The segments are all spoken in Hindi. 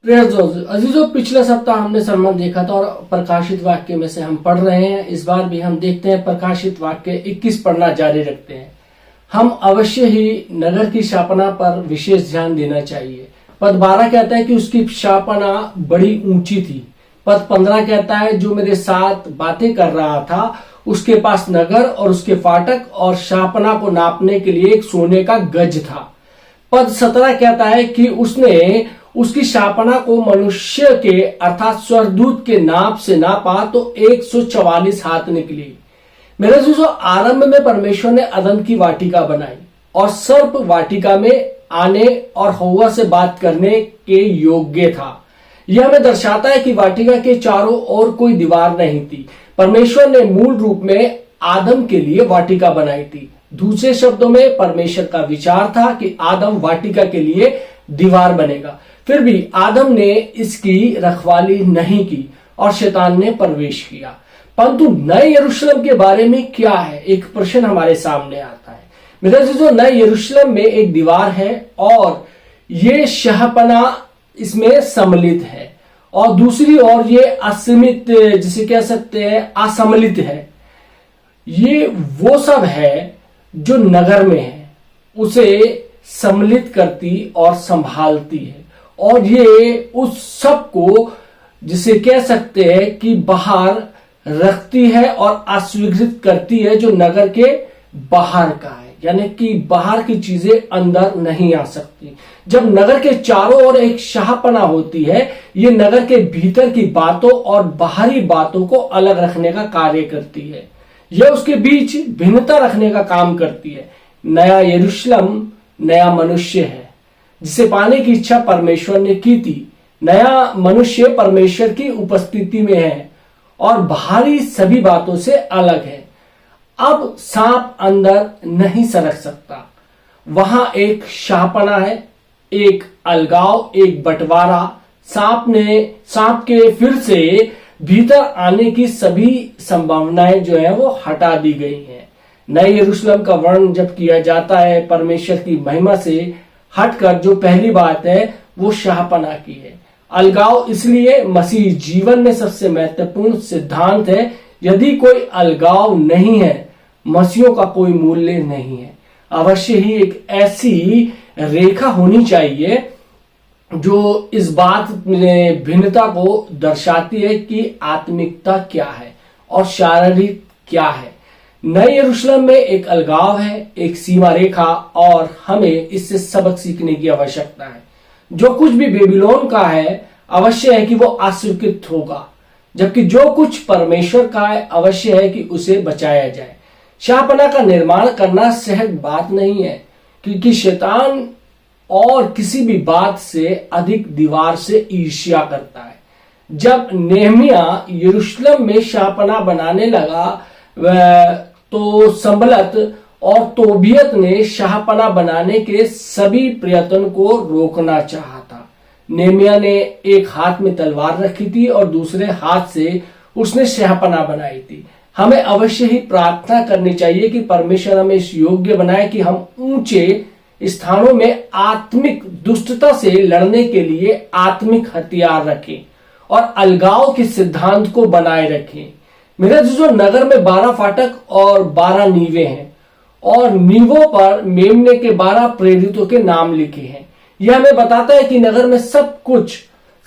अजीजों, पिछले सप्ताह हमने सरमन देखा था और प्रकाशित वाक्य में से हम पढ़ रहे हैं। इस बार भी हम देखते हैं प्रकाशित वाक्य 21 पढ़ना जारी रखते हैं। हम अवश्य ही नगर की शापना पर विशेष ध्यान देना चाहिए। पद 12 कहता है कि उसकी शापना बड़ी ऊंची थी। पद 15 कहता है जो मेरे साथ बातें कर रहा था उसके पास नगर और उसके फाटक और शापना को नापने के लिए एक सोने का गज था। पद 17 कहता है कि उसने उसकी शापना को मनुष्य के अर्थात स्वर्गदूत के नाप से नापा तो 144 हाथ निकली। मेरे जो आरंभ में परमेश्वर ने अदन की वाटिका बनाई और सर्प वाटिका में आने और हव्वा से बात करने के योग्य था। यह हमें दर्शाता है कि वाटिका के चारों ओर कोई दीवार नहीं थी। परमेश्वर ने मूल रूप में आदम के लिए वाटिका बनाई थी। दूसरे शब्दों में परमेश्वर का विचार था कि आदम वाटिका के लिए दीवार बनेगा। फिर भी आदम ने इसकी रखवाली नहीं की और शैतान ने प्रवेश किया। परंतु नए यरूशलेम के बारे में क्या है, एक प्रश्न हमारे सामने आता है। मेरे जो नए यरूशलेम में एक दीवार है और ये शहपना इसमें सम्मिलित है और दूसरी ओर ये असीमित, जिसे कह सकते हैं असम्मिलित है। ये वो सब है जो नगर में है उसे सम्मिलित करती और संभालती है और ये उस सब को जिसे कह सकते हैं कि बाहर रखती है और अस्वीकृत करती है जो नगर के बाहर का है, यानी कि बाहर की चीजें अंदर नहीं आ सकती। जब नगर के चारों ओर एक शाहपना होती है, ये नगर के भीतर की बातों और बाहरी बातों को अलग रखने का कार्य करती है। यह उसके बीच भिन्नता रखने का काम करती है। नया यरूशलेम नया मनुष्य है जिसे पाने की इच्छा परमेश्वर ने की थी। नया मनुष्य परमेश्वर की उपस्थिति में है और बाहरी सभी बातों से अलग है। अब सांप अंदर नहीं सरक सकता। वहां एक शाहपना है, एक अलगाव, एक बंटवारा। सांप के फिर से भीतर आने की सभी संभावनाएं जो है वो हटा दी गई हैं। नए यरूशलेम का वर्णन जब किया जाता है परमेश्वर की महिमा से हटकर, जो पहली बात है वो शाहपना की है। अलगाव इसलिए मसीह जीवन में सबसे महत्वपूर्ण सिद्धांत है। यदि कोई अलगाव नहीं है, मसीहों का कोई मूल्य नहीं है। अवश्य ही एक ऐसी रेखा होनी चाहिए जो इस बात में भिन्नता को दर्शाती है कि आत्मिकता क्या है और शारीरिक क्या है। नए यरूशलेम में एक अलगाव है, एक सीमा रेखा, और हमें इससे सबक सीखने की आवश्यकता है। जो कुछ भी बेबीलोन का है अवश्य है कि वो अस्वीकृत होगा, जबकि जो कुछ परमेश्वर का है अवश्य है कि उसे बचाया जाए। शाहपना का निर्माण करना सहज बात नहीं है, क्योंकि शैतान और किसी भी बात से अधिक दीवार से ईर्ष्या करता है। जब नेहमिया यरूशलेम में शाहपना बनाने लगा तो संबलत और तोबियत ने शाहपना बनाने के सभी प्रयत्न को रोकना चाहा था। नेहमिया ने एक हाथ में तलवार रखी थी और दूसरे हाथ से उसने शाहपना बनाई थी। हमें अवश्य ही प्रार्थना करनी चाहिए कि परमेश्वर हमें इस योग्य बनाए कि हम ऊंचे स्थानों में आत्मिक दुष्टता से लड़ने के लिए आत्मिक हथियार रखें और अलगाव के सिद्धांत को बनाए रखें। मेरे जो नगर में 12 फाटक और 12 नीवे हैं और नीवों पर मेमने के 12 प्रेरितों के नाम लिखे हैं। यह हमें बताता है कि नगर में सब कुछ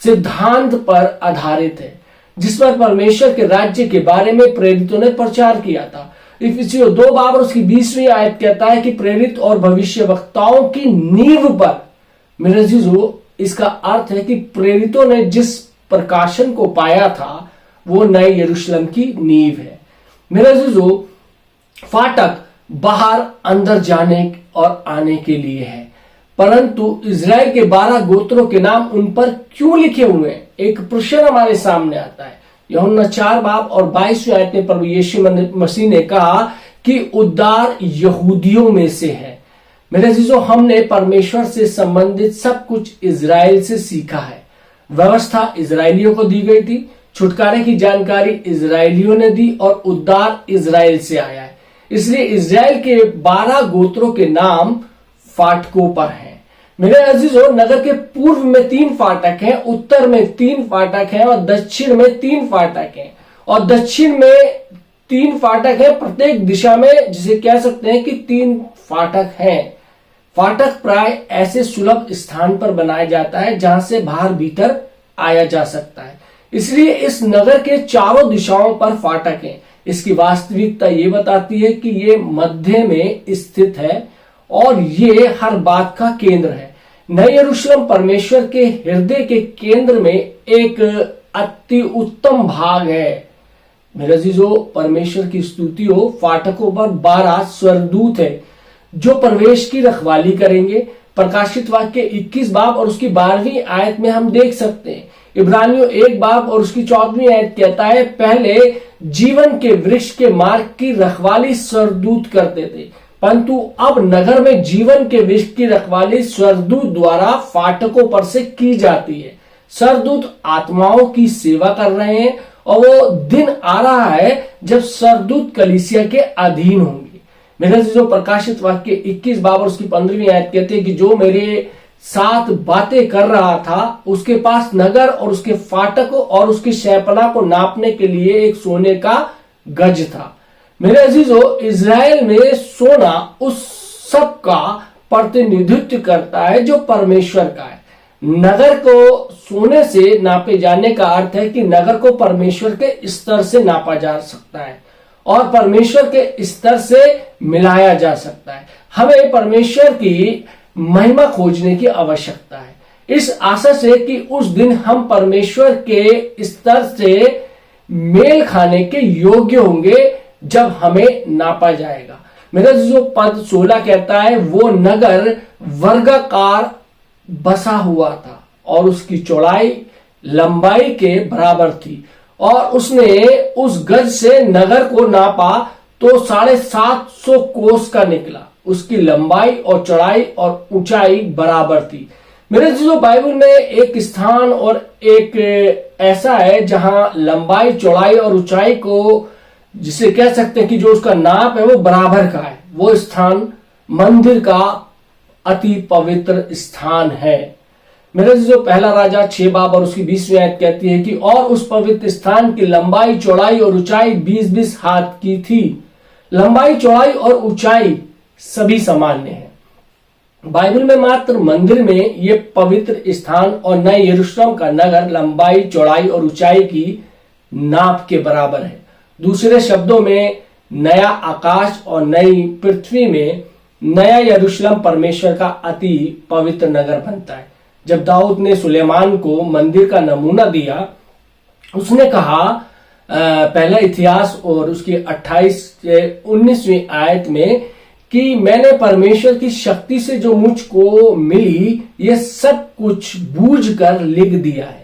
सिद्धांत पर आधारित है जिस पर परमेश्वर के राज्य के बारे में प्रेरितों ने प्रचार किया था। इफिसियों 2 बाब और उसकी 20वीं आयत कहता है कि प्रेरित और भविष्य वक्ताओं की नींव पर। मेरे जीजो, इसका अर्थ है कि प्रेरितों ने जिस प्रकाशन को पाया था वो नए यरूशलेम की नींव है। मेरे जीजो, फाटक बाहर अंदर जाने और आने के लिए है, परंतु इजराइल के 12 गोत्रों के नाम उन पर क्यों लिखे हुए हैं, एक प्रश्न हमारे सामने आता है। यूहन्ना 4 बाब और 22वीं आयत में प्रभु यीशु मसीह ने कहा कि उद्धार यहूदियों में से है। मेरे जीजों, हमने परमेश्वर से संबंधित सब कुछ इजराइल से सीखा है। व्यवस्था इजरायलियों को दी गई थी, छुटकारे की जानकारी इजरायलियों ने दी और उद्धार इजराइल से आया है। इसलिए इजराइल के 12 गोत्रों के नाम फाटकों पर हैं। मेरे अजीजों, नगर के पूर्व में 3 फाटक हैं, उत्तर में 3 फाटक हैं और दक्षिण में 3 फाटक हैं। और दक्षिण में 3 फाटक है, प्रत्येक दिशा में, जिसे कह सकते हैं कि 3 फाटक हैं। फाटक प्राय ऐसे सुलभ स्थान पर बनाया जाता है जहां से बाहर भीतर आया जा सकता है, इसलिए इस नगर के चारों दिशाओं पर फाटक हैं। इसकी वास्तविकता ये बताती है कि ये मध्य में स्थित है और ये हर बात का केंद्र है। नए यरूशलेम परमेश्वर के हृदय के केंद्र में एक अति उत्तम भाग है। मेरे अजीजों, परमेश्वर की स्तुति हो। फाटकों पर 12 स्वर्गदूत है जो प्रवेश की रखवाली करेंगे। प्रकाशित वाक्य 21 बाब और उसकी 12वीं आयत में हम देख सकते हैं। इब्रानियों 1 बाब और उसकी 14वीं आयत कहता है, पहले जीवन के वृक्ष के मार्ग की रखवाली स्वर्गदूत करते थे, परंतु अब नगर में जीवन के वृक्ष की रखवाली स्वर्गदूत द्वारा फाटकों पर से की जाती है। स्वर्गदूत आत्माओं की सेवा कर रहे हैं और वो दिन आ रहा है जब स्वर्गदूत कलीसिया के अधीन होंगे। मेरे जो प्रकाशित वाक्य 21 बाब और उसकी 15वीं आयत कहते हैं कि जो मेरे साथ बातें कर रहा था उसके पास नगर और उसके फाटकों और उसकी शहपनाह को नापने के लिए एक सोने का गज था। मेरे अजीजों, इज़राइल में सोना उस सब का प्रतिनिधित्व करता है जो परमेश्वर का है। नगर को सोने से नापे जाने का अर्थ है कि नगर को परमेश्वर के स्तर से नापा जा सकता है और परमेश्वर के स्तर से मिलाया जा सकता है। हमें परमेश्वर की महिमा खोजने की आवश्यकता है, इस आशा से कि उस दिन हम परमेश्वर के स्तर से मेल खाने के योग्य होंगे जब हमें नापा जाएगा। मेरा जो पद 16 कहता है, वो नगर वर्गाकार बसा हुआ था और उसकी चौड़ाई लंबाई के बराबर थी और उसने उस गज से नगर को नापा तो 750 कोस का निकला। उसकी लंबाई और चौड़ाई और ऊंचाई बराबर थी। मेरे जो बाइबल में एक स्थान और एक ऐसा है जहां लंबाई, चौड़ाई और ऊंचाई को, जिसे कह सकते हैं कि जो उसका नाप है वो बराबर का है। वो स्थान मंदिर का अति पवित्र स्थान है। मेरे जो पहला राजा 6 बाब और उसकी 20वीं आयत कहती है कि और उस पवित्र स्थान की लंबाई, चौड़ाई और ऊंचाई 20-20 हाथ की थी। लंबाई, चौड़ाई और ऊंचाई सभी सामान्य है। बाइबल में मात्र मंदिर में ये पवित्र स्थान और नए यरूशलेम का नगर लंबाई, चौड़ाई और ऊंचाई की नाप के बराबर है। दूसरे शब्दों में, नया आकाश और नई पृथ्वी में नया यरूशलेम परमेश्वर का अति पवित्र नगर बनता है। जब दाऊद ने सुलेमान को मंदिर का नमूना दिया, उसने कहा पहला इतिहास और उसकी 28 से 19वीं आयत में कि मैंने परमेश्वर की शक्ति से जो मुझको मिली ये सब कुछ बूझकर लिख दिया है।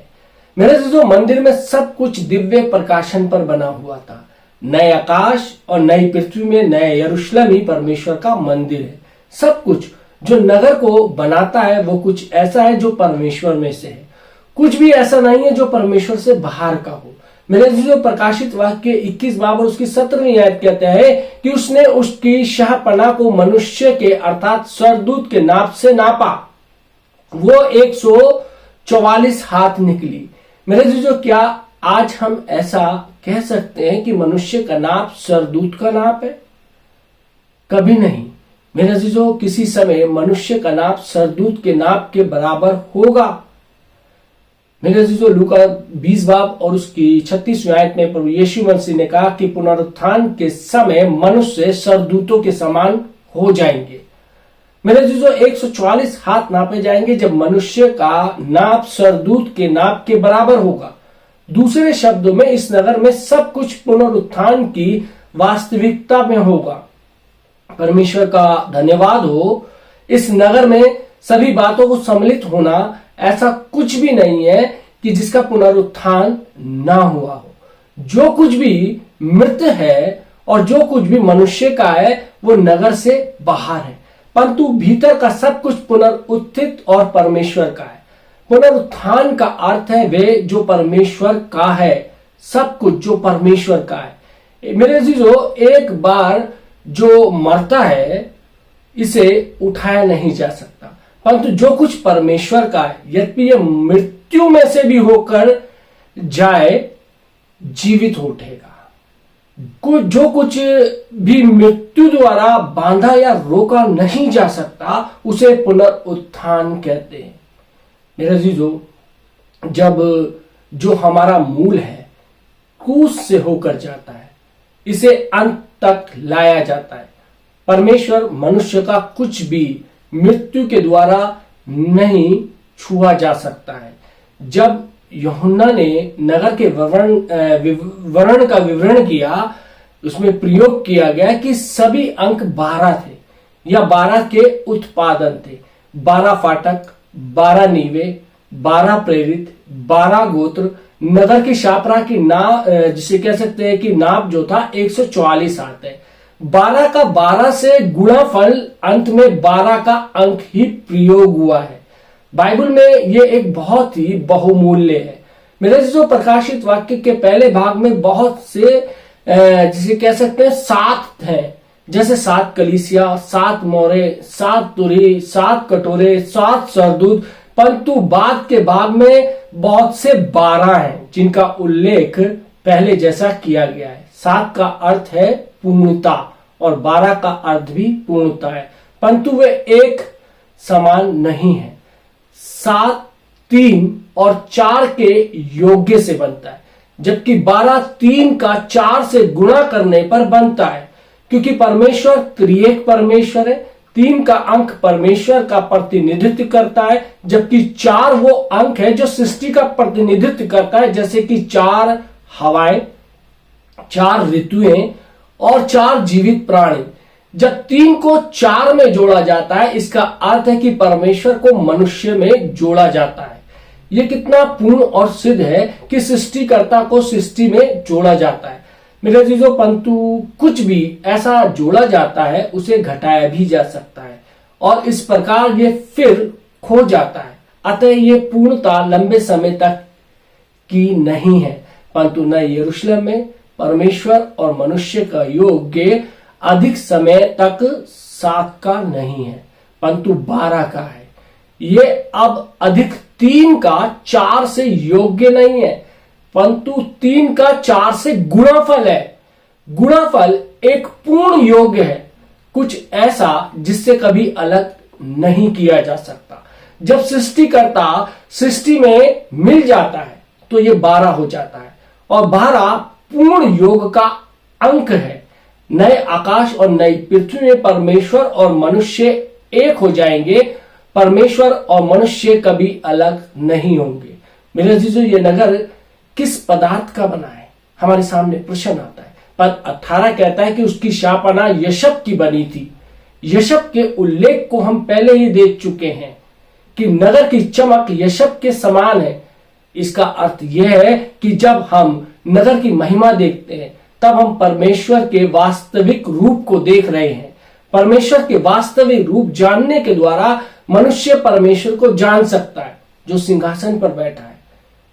मेरे जो मंदिर में सब कुछ दिव्य प्रकाशन पर बना हुआ था। नए आकाश और नई पृथ्वी में नए यरूशलेम ही परमेश्वर का मंदिर है। सब कुछ जो नगर को बनाता है वो कुछ ऐसा है जो परमेश्वर में से है, कुछ भी ऐसा नहीं है जो परमेश्वर से बाहर का हो। मेरे जो प्रकाशित वाक्य 21 बाब और उसकी 17वीं आयत कहते हैं कि उसने उसकी शहपनाह को मनुष्य के अर्थात स्वर्गदूत के नाप से नापा, वो 144 हाथ निकली। मेरे जो क्या आज हम ऐसा कह सकते हैं कि मनुष्य का नाप स्वर्गदूत का नाप है? कभी नहीं। मेरे जो किसी समय मनुष्य का नाप स्वर्गदूत के नाप के बराबर होगा। मेरे जो लूका 20 बाब और उसकी 36वीं आयत में प्रभु यीशु मसीह ने कहा कि पुनरुत्थान के समय मनुष्य स्वर्गदूतों के समान हो जाएंगे। मेरे जो 144 हाथ नापे जाएंगे जब मनुष्य का नाप स्वर्गदूत के नाप के बराबर होगा। दूसरे शब्दों में, इस नगर में सब कुछ पुनरुत्थान की वास्तविकता में होगा। परमेश्वर का धन्यवाद हो, इस नगर में सभी बातों को सम्मिलित होना ऐसा कुछ भी नहीं है कि जिसका पुनरुत्थान ना हुआ हो। जो कुछ भी मृत है और जो कुछ भी मनुष्य का है वो नगर से बाहर है, परंतु भीतर का सब कुछ पुनरुत्थित और परमेश्वर का है। पुनरुत्थान का अर्थ है वे जो परमेश्वर का है, सब कुछ जो परमेश्वर का है। मेरे अजीजों, एक बार जो मरता है इसे उठाया नहीं जा सकता। परंतु जो कुछ परमेश्वर का है, यद्यपि ये मृत्यु में से भी होकर जाए जीवित हो उठेगा। जो कुछ भी मृत्यु द्वारा बांधा या रोका नहीं जा सकता उसे पुनरुत्थान कहते हैं। मेरे अजीजों, जब जो हमारा मूल है क्रूस से होकर जाता है, इसे अंत तक लाया जाता है। परमेश्वर मनुष्य का कुछ भी मृत्यु के द्वारा नहीं छुआ जा सकता है। जब यूहन्ना ने नगर के वर्ण का विवरण किया, उसमें प्रयोग किया गया कि सभी अंक 12 थे या 12 के उत्पादन थे। 12 फाटक, 12 नीवे, 12 प्रेरित, 12 गोत्र, नगर की शापरा की जिसे कह सकते हैं कि नाप जो था 144 आते हैं। 12 का 12 से गुणनफल अंत में 12 का अंक ही प्रयोग हुआ है। बाइबल में ये एक बहुत ही बहुमूल्य है। मेरे जो प्रकाशित वाक्य के पहले भाग में बहुत से जिसे कह सकते हैं 7 हैं, जैसे 7 कलीसिया, 7 मोरे, 7 तुरही, 7 कटोरे, 7 सरदूत, परंतु बाद के भाग में बहुत से 12 हैं जिनका उल्लेख पहले जैसा किया गया है। 7 का अर्थ है पूर्णता और 12 का अर्थ भी पूर्णता है, परंतु वे एक समान नहीं है। 7 3 और 4 के योग्य से बनता है, जबकि 12 3 का 4 से गुणा करने पर बनता है। क्योंकि परमेश्वर त्रिएक परमेश्वर है, 3 का अंक परमेश्वर का प्रतिनिधित्व करता है, जबकि 4 वो अंक है जो सृष्टि का प्रतिनिधित्व करता है, जैसे कि 4 हवाएं, 4 ऋतुएं और 4 जीवित प्राणी। जब 3 को 4 में जोड़ा जाता है, इसका अर्थ है कि परमेश्वर को मनुष्य में जोड़ा जाता है। यह कितना पूर्ण और सिद्ध है कि सृष्टिकर्ता को सृष्टि में जोड़ा जाता है। मेरे अजीजों, परंतु कुछ भी ऐसा जोड़ा जाता है उसे घटाया भी जा सकता है और इस प्रकार ये फिर खो जाता है। अतः ये पूर्णता लंबे समय तक की नहीं है, परंतु न यरूशलेम में परमेश्वर और मनुष्य का योग्य अधिक समय तक 7 का नहीं है, परंतु 12 का है। ये अब अधिक 3 का 4 से योग्य नहीं है, परंतु 3 का 4 से गुणनफल है। गुणनफल एक पूर्ण योग्य है, कुछ ऐसा जिससे कभी अलग नहीं किया जा सकता। जब सृष्टिकर्ता सृष्टि में मिल जाता है तो ये 12 हो जाता है और 12 पूर्ण योग का अंक है। नए आकाश और नई पृथ्वी में परमेश्वर और मनुष्य एक हो जाएंगे। परमेश्वर और मनुष्य कभी अलग नहीं होंगे। मेरे अजीजों, ये नगर किस पदार्थ का बना है? हमारे सामने प्रश्न आता है। पद 18 कहता है कि उसकी शापना यशब की बनी थी। यशब के उल्लेख को हम पहले ही देख चुके हैं कि नगर की चमक यशब के समान है। इसका अर्थ यह है कि जब हम नगर की महिमा देखते हैं तब हम परमेश्वर के वास्तविक रूप को देख रहे हैं। परमेश्वर के वास्तविक रूप जानने के द्वारा मनुष्य परमेश्वर को जान सकता है जो सिंहासन पर बैठा है।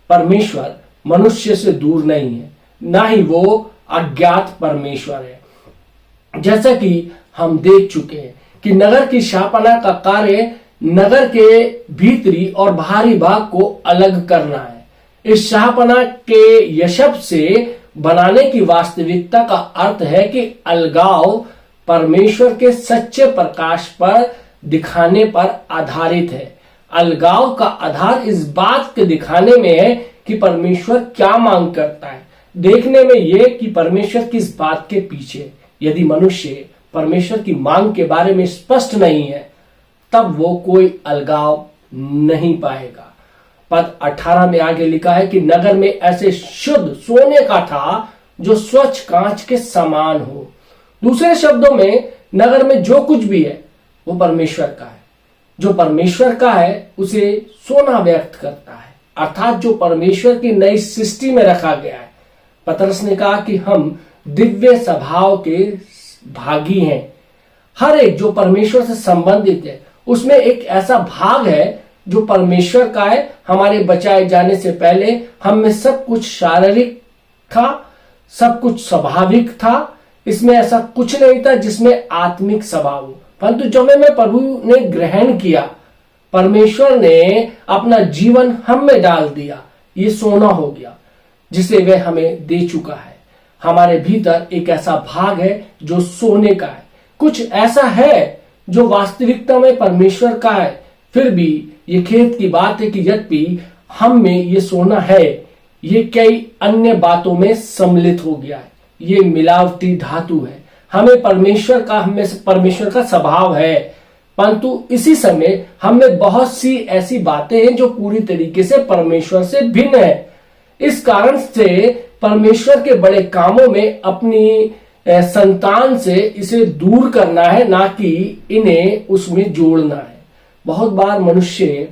परमेश्वर मनुष्य से दूर नहीं है, ना ही वो अज्ञात परमेश्वर है। जैसा कि हम देख चुके हैं कि नगर की शापना का कार्य नगर के भीतरी और बाहरी भाग को अलग करना है। इस शापना के यशब से बनाने की वास्तविकता का अर्थ है कि अलगाव परमेश्वर के सच्चे प्रकाश पर दिखाने पर आधारित है। अलगाव का आधार इस बात के दिखाने में है कि परमेश्वर क्या मांग करता है, देखने में यह कि परमेश्वर किस बात के पीछे। यदि मनुष्य परमेश्वर की मांग के बारे में स्पष्ट नहीं है तब वो कोई अलगाव नहीं पाएगा। पद 18 में आगे लिखा है कि नगर में ऐसे शुद्ध सोने का था जो स्वच्छ कांच के समान हो। दूसरे शब्दों में नगर में जो कुछ भी है वो परमेश्वर का है। जो परमेश्वर का है उसे सोना व्यक्त करता है, अर्थात जो परमेश्वर की नई सृष्टि में रखा गया है। पतरस ने कहा कि हम दिव्य स्वभाव के भागी हैं। हर एक जो परमेश्वर से संबंधित है उसमें एक ऐसा भाग है जो परमेश्वर का है। हमारे बचाए जाने से पहले हम में सब कुछ शारीरिक था, सब कुछ स्वाभाविक था, इसमें ऐसा कुछ नहीं था जिसमें आत्मिक स्वभाव हो। परंतु जब मैं प्रभु ने ग्रहण किया परमेश्वर ने अपना जीवन हम में डाल दिया, ये सोना हो गया जिसे वह हमें दे चुका है। हमारे भीतर एक ऐसा भाग है जो सोने का है, कुछ ऐसा है जो वास्तविकता में परमेश्वर का है। फिर भी ये खेद की बात है कि यद्यपि हम में ये सोना है, ये कई अन्य बातों में सम्मिलित हो गया है। ये मिलावटी धातु है। हमें परमेश्वर का स्वभाव है, परंतु इसी समय हमें बहुत सी ऐसी बातें हैं जो पूरी तरीके से परमेश्वर से भिन्न है। इस कारण से परमेश्वर के बड़े कामों में अपनी संतान से इसे दूर करना है, ना कि इन्हें उसमें जोड़ना है। बहुत बार मनुष्य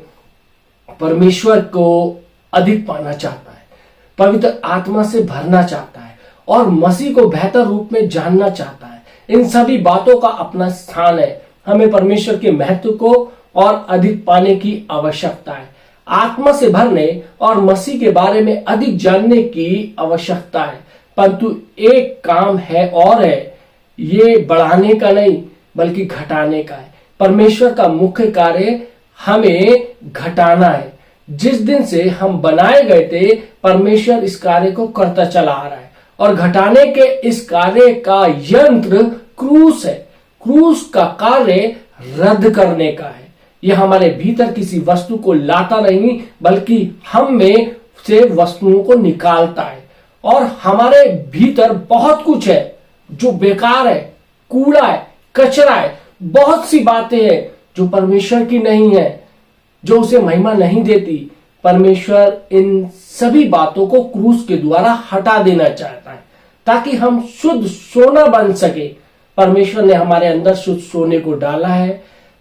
परमेश्वर को अधिक पाना चाहता है, पवित्र आत्मा से भरना चाहता है और मसीह को बेहतर रूप में जानना चाहता है। इन सभी बातों का अपना स्थान है। हमें परमेश्वर के महत्व को और अधिक पाने की आवश्यकता है। आत्मा से भरने और मसीह के बारे में अधिक जानने की आवश्यकता है। परंतु एक काम है और है, ये बढ़ाने का नहीं बल्कि घटाने का है। परमेश्वर का मुख्य कार्य हमें घटाना है। जिस दिन से हम बनाए गए थे, परमेश्वर इस कार्य को करता चला आ रहा है और घटाने के इस कार्य का यंत्र क्रूस है। क्रूस का कार्य रद्द करने का है। यह हमारे भीतर किसी वस्तु को लाता नहीं बल्कि हम में से वस्तुओं को निकालता है। और हमारे भीतर बहुत कुछ है जो बेकार है, कूड़ा है, कचरा है, बहुत सी बातें हैं जो परमेश्वर की नहीं है, जो उसे महिमा नहीं देती। परमेश्वर इन सभी बातों को क्रूस के द्वारा हटा देना चाहता है ताकि हम शुद्ध सोना बन सके। परमेश्वर ने हमारे अंदर शुद्ध सोने को डाला है,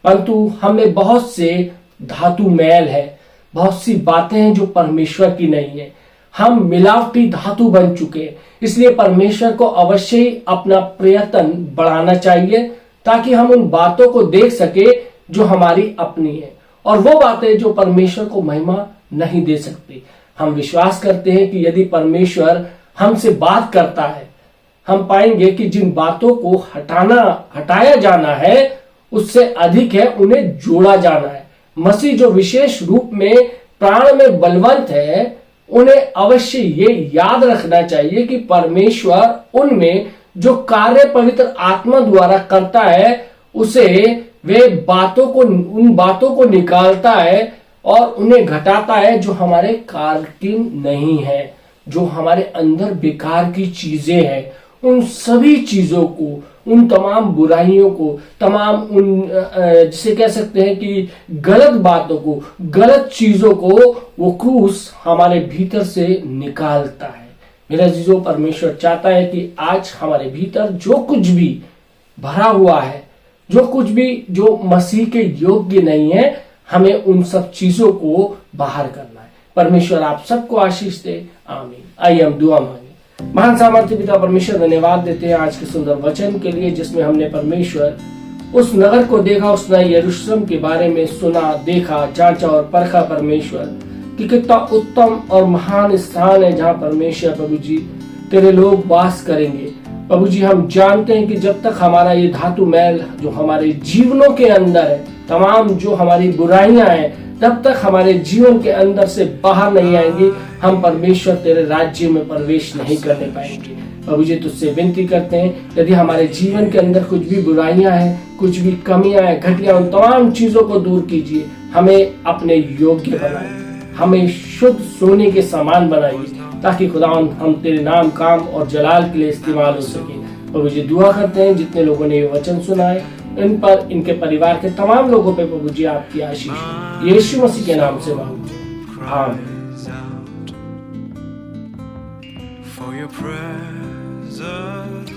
परंतु हमें बहुत से धातु मैल है, बहुत सी बातें हैं जो परमेश्वर की नहीं है। हम मिलावटी धातु बन चुके हैं। इसलिए परमेश्वर को अवश्य ही अपना प्रयत्न बढ़ाना चाहिए ताकि हम उन बातों को देख सके जो हमारी अपनी है और वो बातें जो परमेश्वर को महिमा नहीं दे सकती। हम विश्वास करते हैं कि यदि परमेश्वर हमसे बात करता है, हम पाएंगे कि जिन बातों को हटाया जाना है उससे अधिक है उन्हें जोड़ा जाना है। मसीह जो विशेष रूप में प्राण में बलवंत है, उन्हें अवश्य ये याद रखना चाहिए कि परमेश्वर उनमें जो कार्य पवित्र आत्मा द्वारा करता है उसे उन बातों को निकालता है और उन्हें घटाता है जो हमारे कार्य की नहीं है, जो हमारे अंदर बेकार की चीजें हैं। उन सभी चीजों को, उन तमाम बुराइयों को, तमाम उन जिसे कह सकते हैं कि गलत बातों को, गलत चीजों को वो क्रूस हमारे भीतर से निकालता है। मेरा जीजो, परमेश्वर चाहता है कि आज हमारे भीतर जो कुछ भी भरा हुआ है, जो कुछ भी जो मसीह के योग्य नहीं है, हमें उन सब चीजों को बाहर करना है। परमेश्वर आप सबको आशीष दे। आमीन। आइए हम दुआ मांगे। महान सामर्थ्य पिता परमेश्वर, धन्यवाद देते हैं आज के सुंदर वचन के लिए जिसमें हमने परमेश्वर उस नगर को देखा, उस नए यरूशलेम के बारे में सुना, देखा, जांचा और परखा परमेश्वर कि कितना उत्तम और महान स्थान है जहाँ परमेश्वर प्रभु जी तेरे लोग वास करेंगे। प्रभु जी, हम जानते हैं कि जब तक हमारा ये धातु मैल जो हमारे जीवनों के अंदर है, तमाम जो हमारी बुराइयां हैं, तब तक हमारे जीवन के अंदर से बाहर नहीं आएंगी, हम परमेश्वर तेरे राज्य में प्रवेश नहीं करने पाएंगे। प्रभु जी, तुझसे विनती करते हैं यदि हमारे जीवन के अंदर कुछ भी बुराइयां हैं, कुछ भी कमियां हैं, घटिया, उन तमाम चीजों को दूर कीजिए। हमें अपने योग्य बनाइए, हमें शुद्ध सोने के समान बनाइए ताकि खुदावंद हम तेरे नाम, काम और जलाल के लिए इस्तेमाल हो सके। प्रभु जी, दुआ करते हैं जितने लोगों ने ये वचन सुना है, इन पर, इनके परिवार के तमाम लोगों पे प्रभु जी आपकी आशीष यीशु मसीह के नाम से मांगते हैं। आमीन। For your presence